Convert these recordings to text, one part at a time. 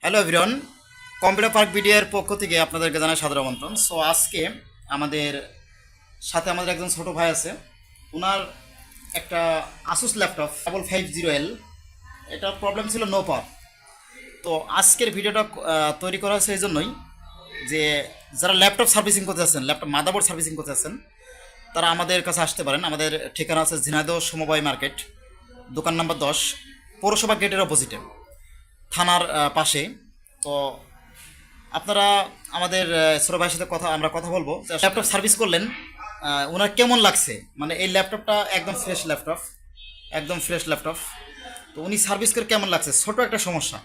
Hello everyone, computer park ভিডিওর পক্ষ থেকে আপনাদেরকে জানাই সাদর আমন্ত্রণ। সো আজকে আমাদের সাথে আমাদের একজন ছোট ভাই আছে, ওনার একটা আসুস ল্যাপটপ 550L, এটা প্রবলেম ছিল নো পাওয়ার। তো আজকের ভিডিওটা তৈরি করা হয়েছে এই জন্যই যে যারা ল্যাপটপ সার্ভিসিং করতে যাচ্ছেন, ল্যাপটপ মাদারবোর্ড সার্ভিসিং করতে যাচ্ছেন, তারা আমাদের কাছে আসতে পারেন। আমাদের ঠিকানা আছে ঝিনাইদহ সমবায় মার্কেট, দোকান নাম্বার 10, পৌরসভা গেটের অপোজিটে, থানার পাশে। তো আপনারা আমাদের ছোটো ভাইয়ের সাথে আমরা কথা বলবো যে ল্যাপটপ সার্ভিস করলেন, ওনার কেমন লাগছে। মানে এই ল্যাপটপটা একদম ফ্রেশ ল্যাপটপ, একদম ফ্রেশ ল্যাপটপ। তো উনি সার্ভিস করে কেমন লাগছে। ছোটো একটা সমস্যা,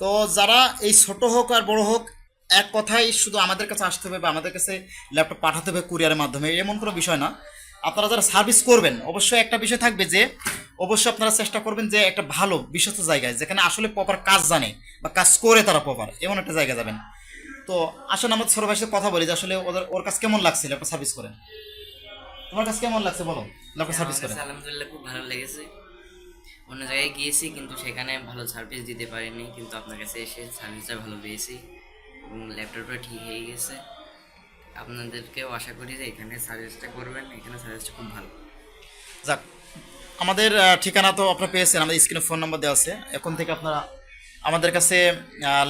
তো যারা এই ছোট হোক আর বড় হোক, এক কথাই শুধু আমাদের কাছে আসতে হবে বা আমাদের কাছে ল্যাপটপ পাঠাতে হবে কুরিয়ারের মাধ্যমে, এমন কোনো বিষয় না। আপনারা যারা সার্ভিস করবেন অবশ্যই একটা বিষয় থাকবে যে অবশ্যই আপনারা চেষ্টা করবেন যে একটা ভালো বিশ্বস্ত জায়গায়, যেখানে আসলে প্রপার কাজ জানে বা কাজ করে তারা প্রপার, এমন একটা জায়গায় যাবেন। তো আসলে আমাদের ছোট ভাইয়ের সাথে কথা বলি যে আসলে ওর কাছে কেমন লাগছে ল্যাপটপ সার্ভিস করে। তোমার কাছে কেমন লাগছে বলো ল্যাপটপ সার্ভিস করে। আলহামদুলিল্লাহ খুব ভালো লেগেছে। অন্য জায়গায় গিয়েছি কিন্তু সেখানে ভালো সার্ভিস দিতে পারিনি, কিন্তু আপনার কাছে এসে সার্ভিসটা ভালো পেয়েছি এবং ল্যাপটপটা ঠিক হয়ে গেছে। আপনাদেরকেও আশা করি যে এখানে সার্ভিসটা করবেন, এখানে সার্ভিসটা খুব ভালো। যাক, আমাদের ঠিকানা তো আপনারা পেয়েছেন, আমাদের স্ক্রিনে ফোন নাম্বার দেওয়া আছে। এখন থেকে আপনারা আমাদের কাছে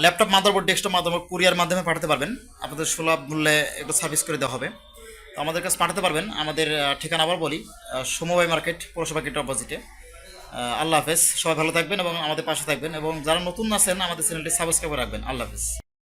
laptop motherboard, desktop motherboard courier মাধ্যমে পাঠাতে পারবেন। আপনাদের সুলভ মূল্যে একটু সার্ভিস করে দেওয়া হবে। তো আমাদের কাছে পাঠাতে পারবেন। আমাদের ঠিকানা আবার বলি, সমবায় মার্কেট, পৌরসভা গেটের অপোজিটে। আল্লাহ হাফেজ, সবাই ভালো থাকবেন এবং আমাদের পাশে থাকবেন, এবং যারা নতুন আছেন আমাদের চ্যানেলটি সাবস্ক্রাইব রাখবেন। আল্লাহ হাফেজ।